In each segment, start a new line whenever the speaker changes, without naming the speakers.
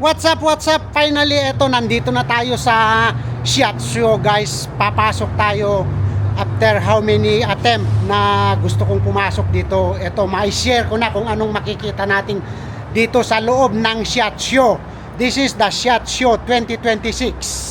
What's up, what's up? Finally, eto, nandito na tayo sa Shiatsu, guys. Papasok tayo after how many attempt na gusto kong pumasok dito. Eto, ma-share ko na kung anong makikita natin dito sa loob ng Shiatsu. This is the Shiatsu 2026.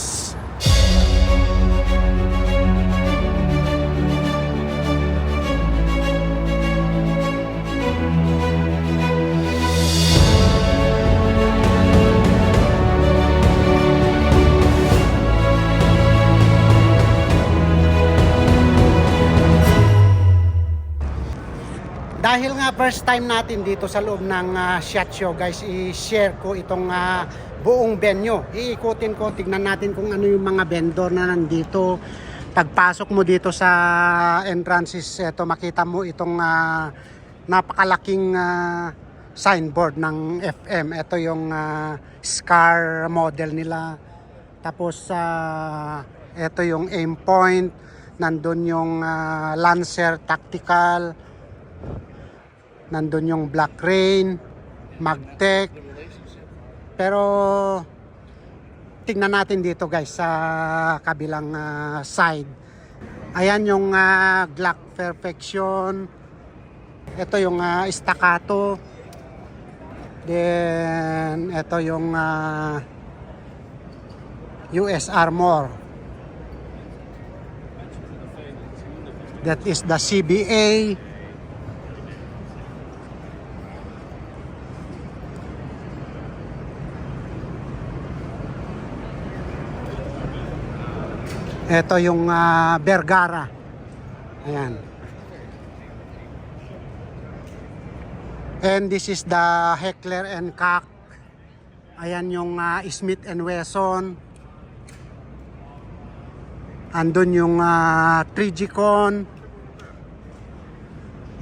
Dahil nga first time natin dito sa loob ng Shiatsu, guys, i-share ko itong buong venue. Iikutin ko, tignan natin kung ano yung mga vendor na nandito. Pagpasok mo dito sa entrances, eto, makita mo itong napakalaking signboard ng FM. Ito yung SCAR model nila. Tapos ito yung aim point. Nandun yung Lancer Tactical. Nandun yung Black Rain, Magtech. Pero tingnan natin dito, guys, sa kabilang side. Ayan yung Glock Perfection. Ito yung Staccato. Then ito yung US Armor. That is the CBA. Ito yung Bergara. Ayan. And this is the Heckler and Koch. Ayan yung Smith and Wesson. Andun yung Trigicon.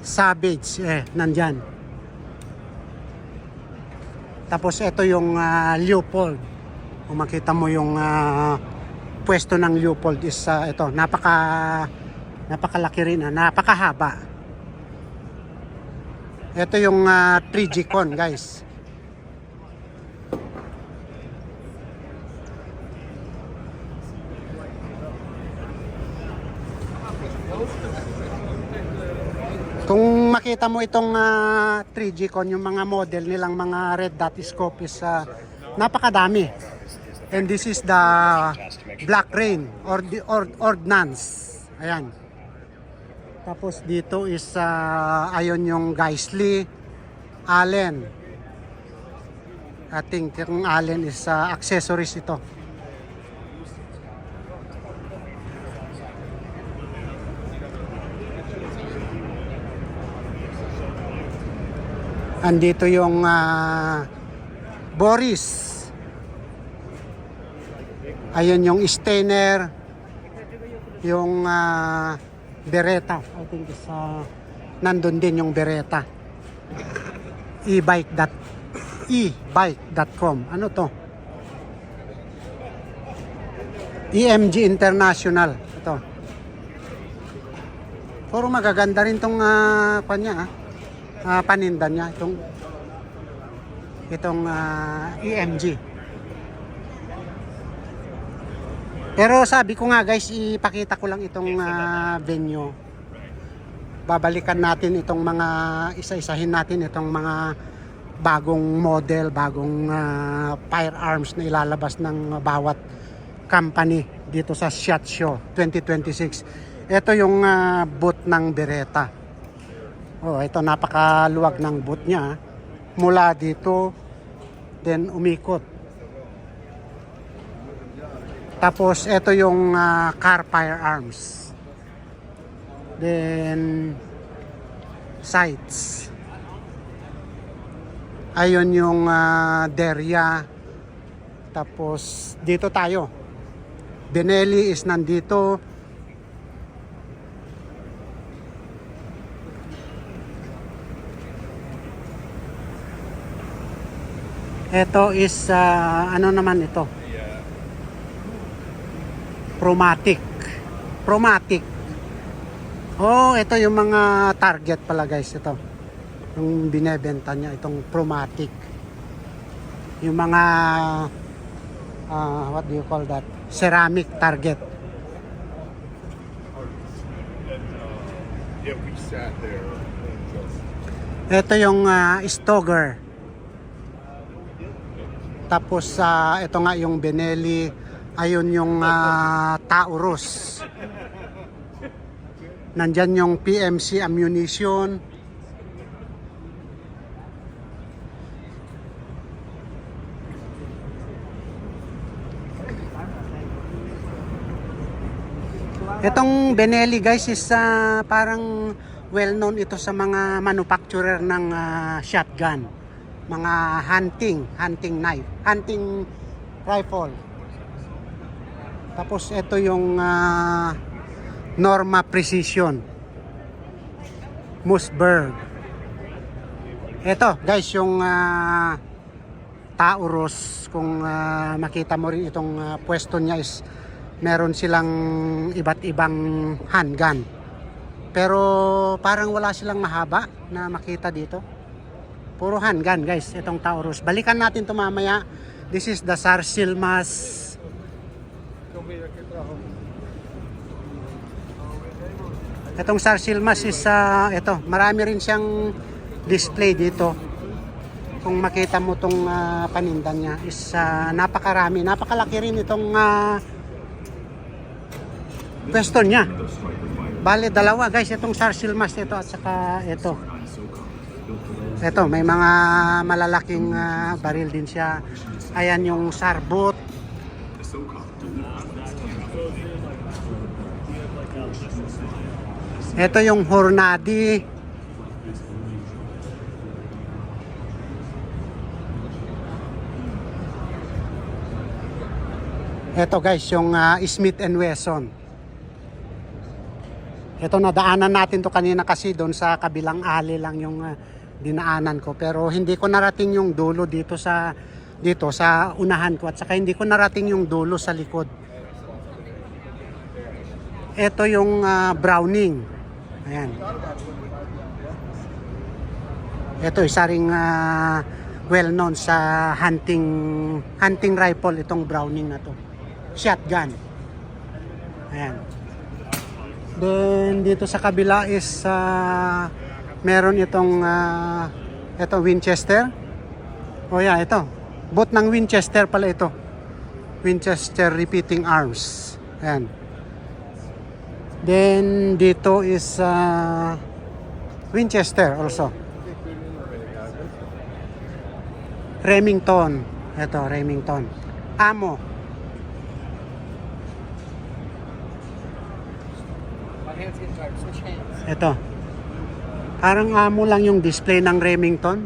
Savage. Nandyan. Tapos ito yung Leupold. Kung makita mo yung pwesto ng Leupold is ito, napakalaki rin, napakahaba. Ito yung Trigicon, guys. Kung makita mo itong Trigicon, yung mga model nilang mga red dot scope is napakadami. And this is the Black Rain or the Ordnance. Ayan. Tapos dito is ayon yung Geissele, Allen. I think yung Allen is accessories ito. Andito yung Boris. Ayun yung Steiner, yung Beretta. I think is nandun din yung Beretta. e-bike.com. Ano to? EMG International. Ito. Puro magaganda rin tong paninda niya. Itong EMG. Pero sabi ko nga, guys, ipakita ko lang itong venue. Babalikan natin itong mga isa-isahin natin itong mga bagong model, bagong firearms na ilalabas ng bawat company dito sa Shiatsu 2026. Ito yung booth ng Beretta. Oh, ito napakaluwag ng booth niya. Mula dito, then umikot. Tapos ito yung car firearms. Then sights. Ayun yung Derya. Tapos dito tayo. Benelli is nandito. Ito is ano naman ito? Promatic. Oh, ito yung mga target pala, guys. Ito. Yung binebenta niya, itong Promatic. yung mga what do you call that? Ceramic target.
Yeah, we sat there.
Ito yung Stoger. Tapos ito nga yung Benelli. Ayun yung Taurus. Nandyan yung PMC ammunition. Itong Benelli guys is parang well known ito sa mga manufacturer ng shotgun, mga hunting knife, hunting rifle. Tapos ito yung Norma Precision Mossberg. Ito guys yung Taurus. Kung makita mo rin itong pwesto niya is meron silang iba't ibang handgun. Pero parang wala silang mahaba na makita dito. Puro handgun guys, itong Taurus. Balikan natin ito mamaya. This is the SAR Silmas. Itong SAR Silmas is ito, marami rin siyang display dito. Kung makita mo itong panindan niya is napakarami. Napakalaki rin itong pwesto niya. Bale, dalawa guys, itong SAR Silmas ito at saka ito. Ito, may mga malalaking baril din siya. Ayan yung SAR boot. Ito yung Hornady. Ito guys, yung Smith & Wesson. Ito, nadaanan natin to kanina kasi doon sa kabilang alley lang yung dinaanan ko. Pero hindi ko narating yung dulo dito sa unahan ko. At saka hindi ko narating yung dulo sa likod. Ito yung Browning. Ayan. Ito isa ring well known sa hunting rifle itong Browning na to. Shotgun. Ayan. Then dito sa kabila is meron itong ito Winchester. Oh yeah, ito. Boot ng Winchester pala ito. Winchester repeating arms. Ayan. Then dito is Winchester also. Remington. Ito, Remington. Ammo. Ito. Parang ammo lang yung display ng Remington.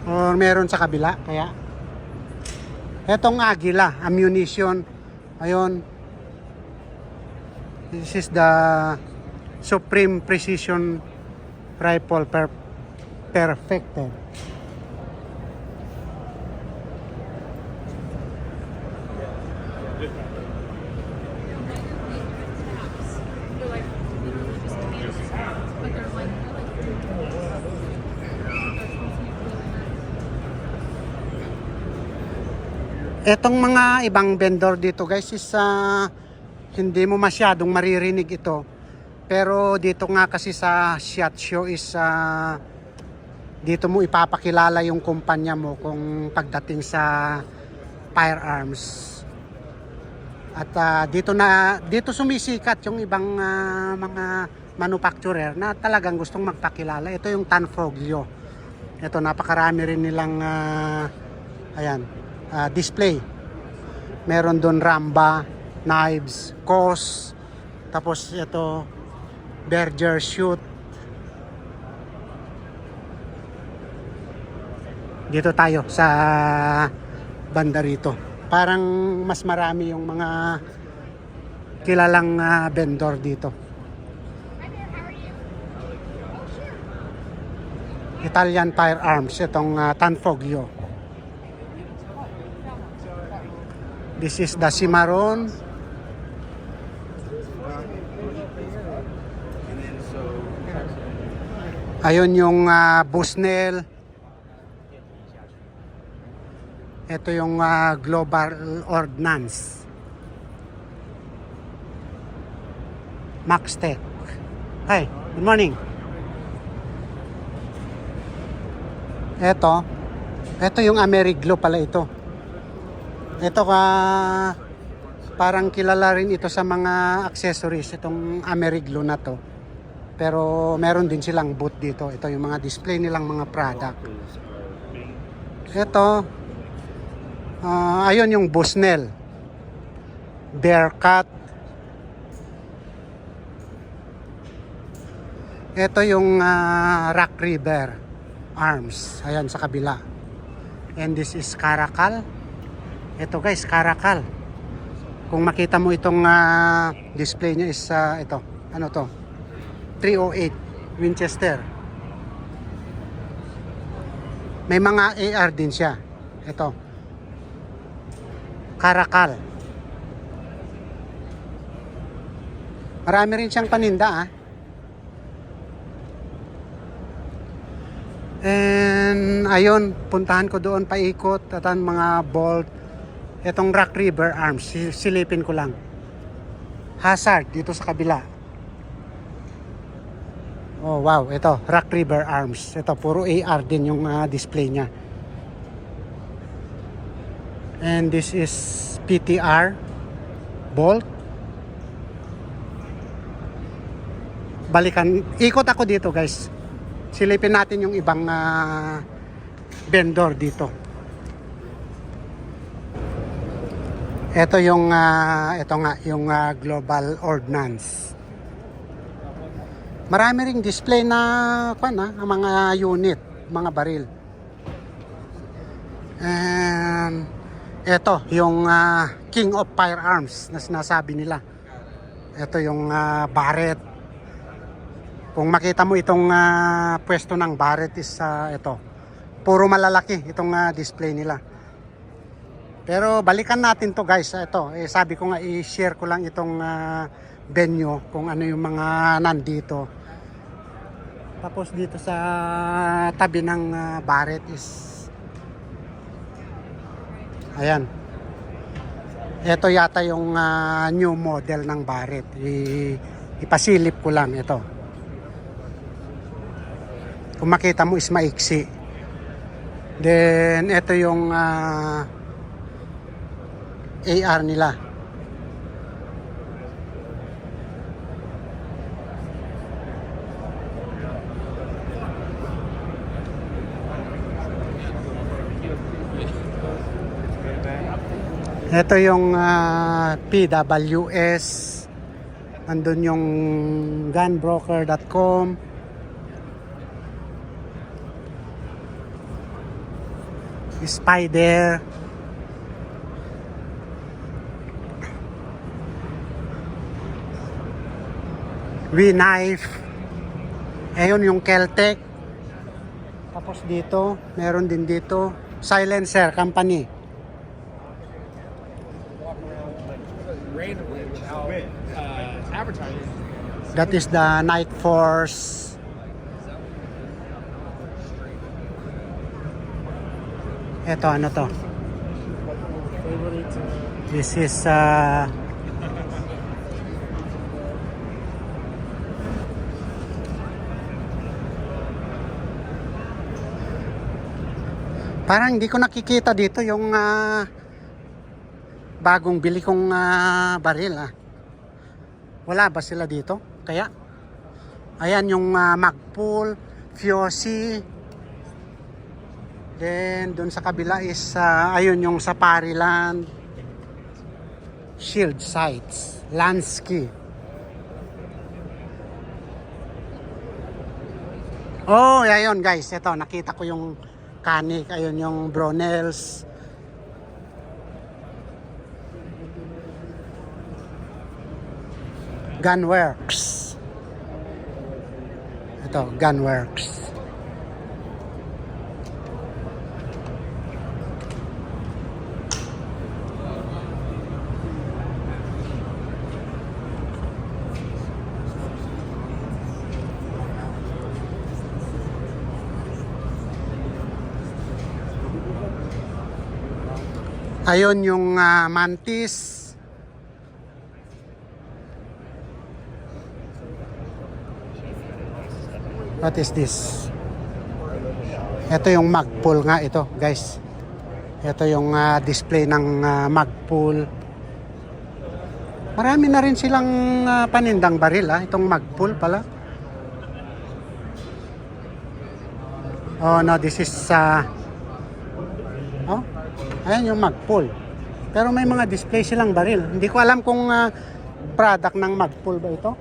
Or meron sa kabila, kaya. Etong Agila, ammunition. Ayun. This is the Supreme Precision Rifle Perfected. Etong mga ibang vendor dito guys is hindi mo masyadong maririnig ito. Pero dito nga kasi sa SHOT Show is dito mo ipapakilala yung kumpanya mo kung pagdating sa firearms. At dito sumisikat yung ibang mga manufacturer na talagang gustong magpakilala. Ito yung Tanfoglio. Ito, napakarami rin nilang display. Meron doon Ramba, knives, COS, tapos ito Berger shoot. Dito tayo sa banda rito. Parang mas marami yung mga kilalang vendor dito. Italian firearms, itong Tanfoglio. This is the Cimarron. Ayun yung Bushnell. Ito yung Global Ordnance. Maxtec. Hi, good morning. Ito yung Ameriglo pala ito. Ito parang kilala rin ito sa mga accessories, itong Ameriglo na to. Pero meron din silang booth dito. Ito yung mga display nilang mga product. Ito, ayun yung Bushnell, Bearcat. Ito yung Rock River Arms. Ayan sa kabila. And this is Caracal. Ito guys, Caracal. Kung makita mo itong display niya is ito. Ano to? 308 Winchester. May mga AR din siya. Ito. Caracal. Marami rin siyang paninda And ayun, puntahan ko doon paikot at ang mga bolt. Itong Rock River Arms, silipin ko lang. Hazard dito sa kabila. Oh wow, ito Rock River Arms. Ito puro AR din yung display niya. And this is PTR bolt. Balikan, ikot ako dito guys. Silipin natin yung ibang vendor dito. Ito yung yung Global Ordnance. Marami ring display na mga unit, mga baril. And ito yung King of Firearms na sinasabi nila. Ito yung Barrett. Kung makita mo itong pwesto ng Barrett is ito. Puro malalaki itong display nila. Pero balikan natin to guys. Ito, sabi ko nga i-share ko lang itong venue kung ano yung mga nandito. Tapos dito sa tabi ng Barrett is ayan. Ito yata yung new model ng Barrett. Ipasilip ko lang ito. Kung makita mo is maiksi. Then ito yung AR nila. Ito yung PWS. Andun yung gunbroker.com. Spider. V-Knife. Ayun yung Keltec. Tapos dito, meron din dito Silencer Company. That is the Night Force. Ito, ano to? This is parang hindi ko nakikita dito yung bagong bili kong baril. Wala ba sila dito? Kaya ayan yung Magpul, Fiosi. Then doon sa kabila is ayun yung Sapariland, Shield Sights, Lansky. Oh, ayun guys, ito nakita ko yung Canik, ayun yung Bronels. Gunworks. Ito, Gunworks. Ayun yung Mantis. What is this? Ito yung Magpul nga ito, guys. Ito yung display ng Magpul. Marami na rin silang panindang baril, itong Magpul pala. Oh no, this is oh, ayan yung Magpul. Pero may mga display silang baril. Hindi ko alam kung product ng Magpul ba ito.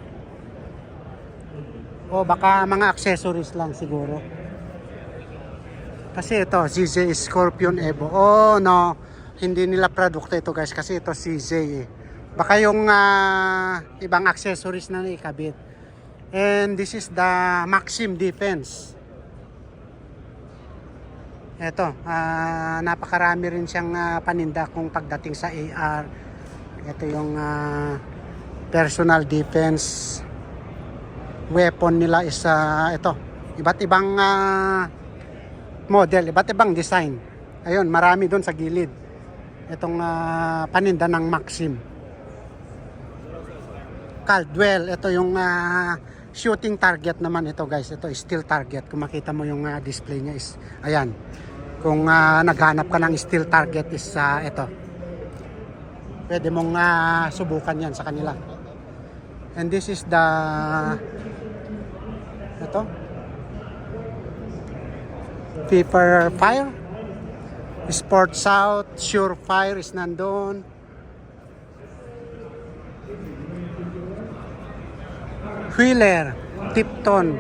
O baka mga accessories lang siguro. Kasi ito, CJ Scorpion Evo. Oh no, hindi nila produkto ito guys kasi ito CJ eh. Baka yung ibang accessories na naikabit. And this is the Maxim Defense. Ito, napakarami rin siyang paninda kung pagdating sa AR. Ito yung personal defense. Weapon nila is ito, iba't ibang model, iba't ibang design. Ayun, marami doon sa gilid. Itong paninda ng Maxim. Caldwell, ito yung shooting target naman ito guys. Ito steel target. Kung makita mo yung display niya is ayan. Kung naghanap ka ng steel target is ito. Pwede mong subukan yan sa kanila. And this is the ito Vapor Fire, Sport South, Surefire is nandun. Wheeler, Tipton,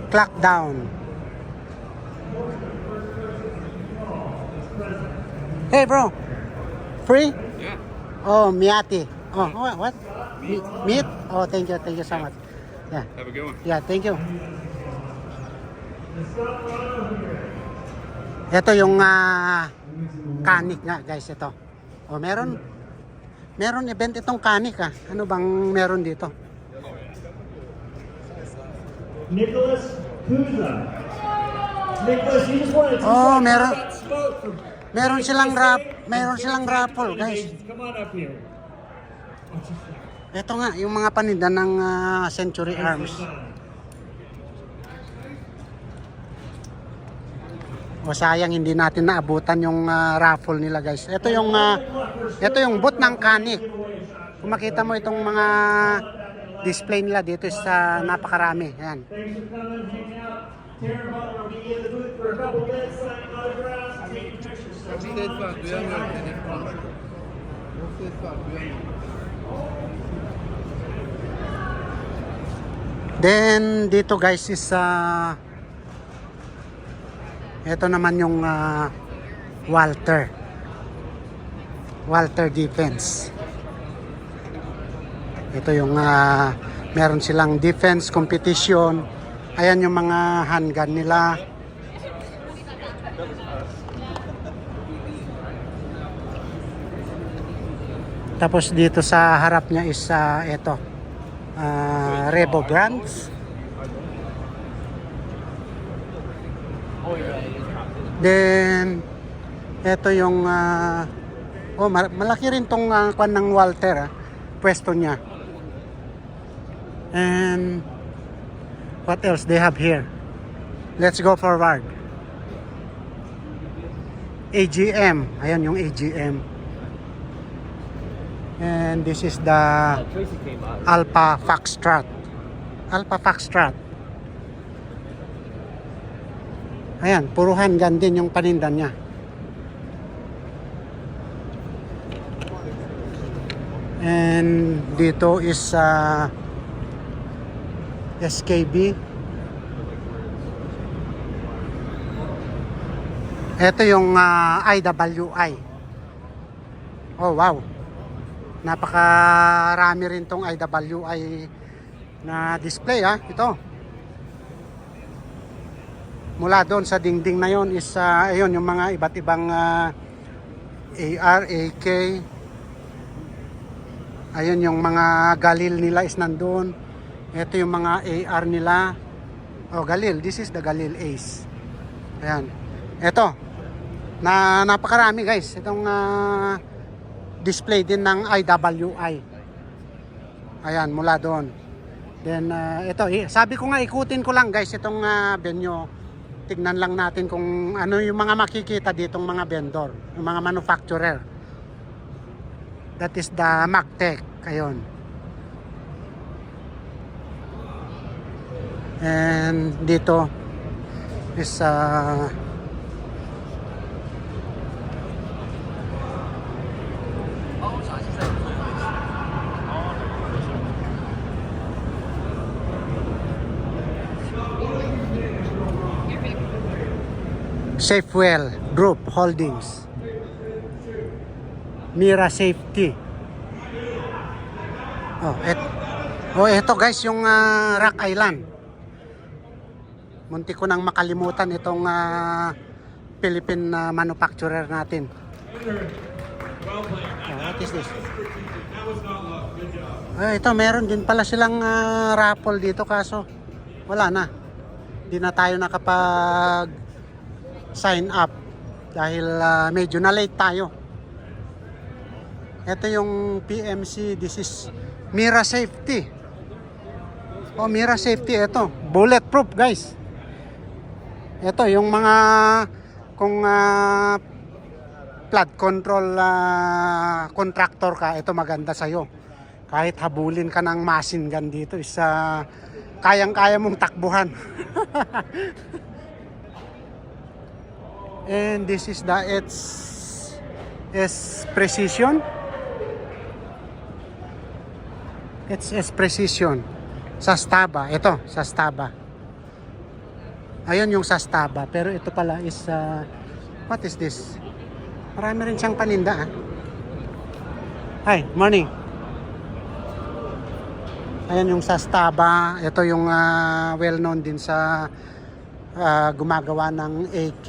Clockdown. Hey bro, free?
Yeah.
Oh, Miati. Oh, what? Meat? Oh, thank you so much. Yeah.
Have a good one.
Yeah, thank you. Ito yung Canik nga guys, ito. Oh, meron event itong Canik Ano bang meron dito?
Nicholas Kuza. Nicholas, you just wanted to
Oh,
talk
meron
about smoke from
meron silang raffle, guys.
Come on up here.
Ito nga yung mga paninda ng Century Arms. O sayang hindi natin naabutan yung raffle nila guys. Ito yung booth ng Canik. Kung makita mo itong mga display nila dito sa napakarami. Ayan.
Thanks for coming, hang out. Tara Butler will be in the booth for a couple minutes, signing autographs, taking pictures. So
Then dito guys is ito naman yung Walter Defense. Ito yung meron silang defense competition. Ayan yung mga handgun nila. Tapos dito sa harap niya is ito Revo Brands. Then ito yung malaki rin tong kwan ng Walter pwesto niya. And what else they have here? Let's go forward. AGM. Ayan yung AGM. And this is the Alpha Foxtrot. Ayan, puro handgun din yung paninda niya. And dito is SKB. Ito yung IWI. Oh wow. Napakarami rin tong IWI na display ito. Mula doon sa dingding na yon is ayun yung mga iba't ibang AR, AK. Ayun yung mga Galil nila is nandoon. Ito yung mga AR nila. Oh, Galil. This is the Galil Ace. Ayan. Ito. Na napakarami guys. Itong display din ng IWI. Ayan, mula doon. Then ito, sabi ko nga ikutin ko lang guys itong venue. Tignan lang natin kung ano yung mga makikita ditong mga vendor, yung mga manufacturer. That is the Magtech. Ayun. And dito is Safewell Group Holdings, Mira Safety. Ito guys yung Rock Island. Munti ko nang makalimutan itong Philippine manufacturer natin. What is this? Ito meron din pala silang raffle dito kaso wala na. Hindi na tayo nakapag sign up dahil medyo na late tayo. Ito yung PMC, this is Mira Safety. Mira Safety, ito bulletproof guys. Ito yung mga kung flood control contractor ka, ito maganda sa'yo. Kahit habulin ka ng machine gun dito, kayang-kaya mong takbuhan. And this is the S Precision. S Precision. Sastaba. Ito, Sastaba. Ayun yung Sastaba. Pero ito pala is, what is this? Marami rin siyang paninda. Hi, morning. Ayan yung Sastaba. Ito yung well known din sa gumagawa ng AK.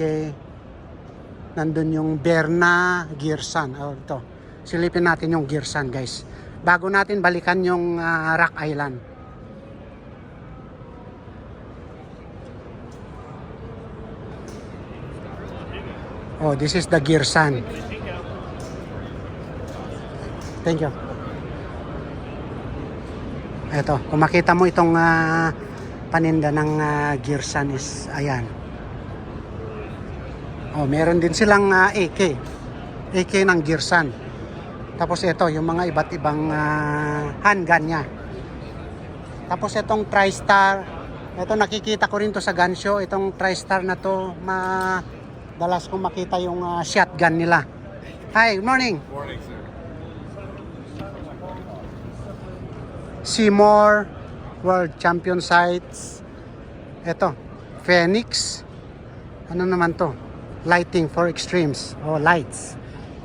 Nandun yung Berna Gearsan. Ito. Silipin natin yung Gearsan guys. Bago natin balikan yung Rock Island. This is the Gearsan. Thank you. Ito, kung makita mo itong paninda ng Gearsan is ayan. Meron din silang AK. AK ng Gearsan. Tapos ito, yung mga iba't ibang handgun niya. Tapos itong TriStar. Ito nakikita ko rin to sa gun show. Itong TriStar na to, dalas kong makita yung shotgun nila. Hi, good morning.
Morning, sir.
Seymour World Champion Sights. Ito, Phoenix. Ano naman to? Lighting for Extremes. Lights.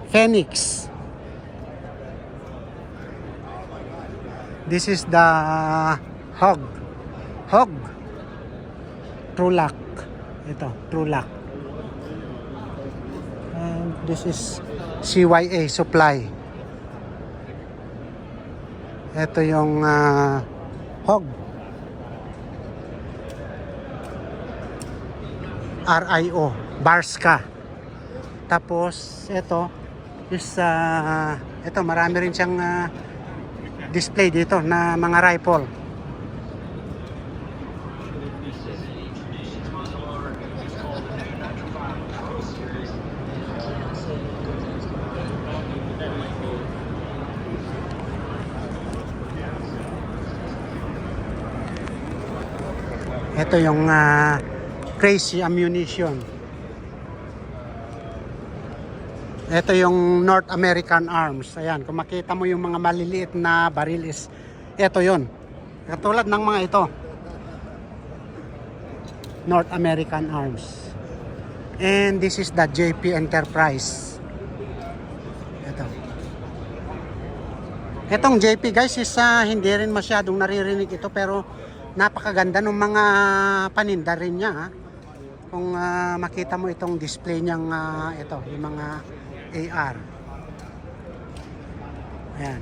Phoenix. This is the Hog. Trulac. Ito, Trulac. And this is CYA Supply. Ito yung Hog. RIO. Barska. Tapos ito is ito marami rin siyang display dito na mga rifle. Ito yung Crazy Ammunition. Ito yung North American Arms. Ayan, kung makita mo yung mga maliliit na baril is ito yon. Katulad ng mga ito. North American Arms. And this is the JP Enterprise. Ito. Itong JP guys is hindi rin masyadong naririnig ito pero napakaganda ng mga paninda rin niya. Kung makita mo itong display niyang ito, yung mga AR. Ayan.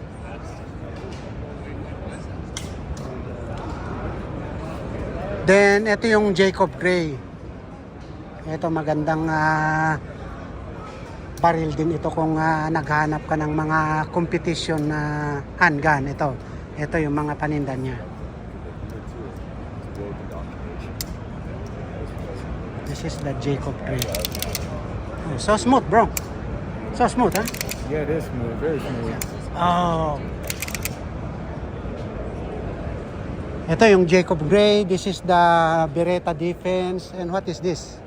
Then ito yung Jacob Gray. Ito magandang baril din ito kung naghahanap ka ng mga competition na handgun. Ito yung mga paninda niya. This is the Jacob Gray. Oh, so smooth, bro. So smooth, huh?
Yeah, it is smooth, very smooth.
Oh. Ito yung Jacob Gray. This is the Beretta Defense. And what is this?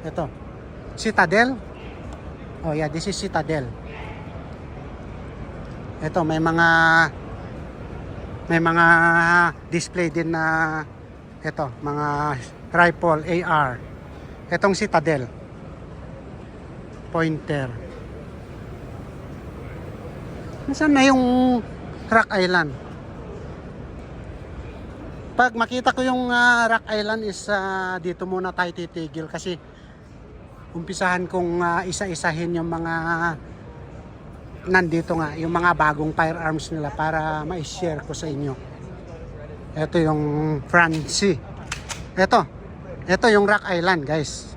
Ito. Citadel. Oh yeah, this is Citadel. Ito, may mga display din na ito, mga rifle AR. Itong Citadel. Pointer. Nasaan na yung Rock Island? Pag makita ko yung Rock Island is dito muna tayo titigil kasi umpisahan kong isa-isahin yung mga nandito nga, yung mga bagong firearms nila para ma-share ko sa inyo. Ito yung Francie. Ito yung Rock Island, guys.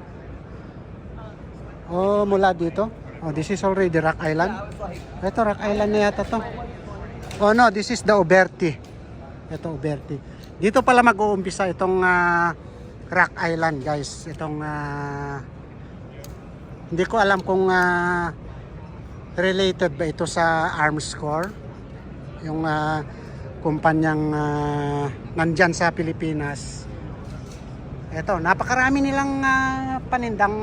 Oh, mula dito. Oh, this is already Rock Island. Ito, Rock Island na yata to. Oh no, this is the Uberti. Ito, Uberti. Dito pala mag-uumpisa itong Rock Island, guys. Itong hindi ko alam kung related ba ito sa Armscor, yung kumpanyang nandyan sa Pilipinas. Ito, napakarami nilang panindang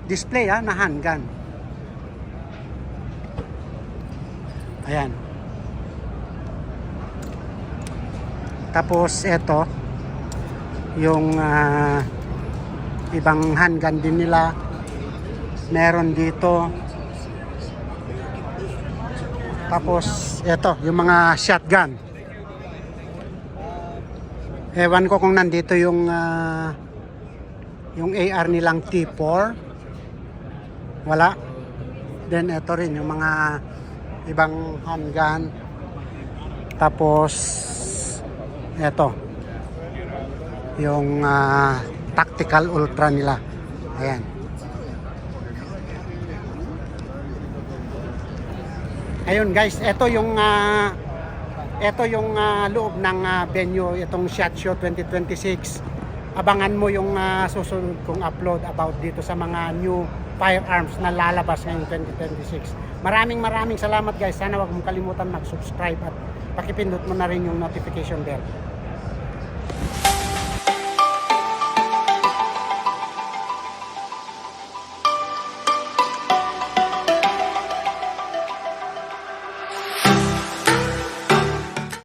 display na handgun. Ayan. Tapos ito yung ibang handgun din nila. Meron dito. Tapos ito yung mga shotgun. Ewan ko kung nandito yung AR nilang T4. Wala. Then ito rin yung mga ibang handgun. Tapos ito yung tactical ultra nila. Ayan. Ayun guys, ito yung loob ng venue, itong SHOT Show 2026. Abangan mo yung susunod kong upload about dito sa mga new firearms na lalabas ngayong 2026. Maraming salamat guys. Sana wag mong kalimutan mag-subscribe at pakipindot mo na rin yung notification bell.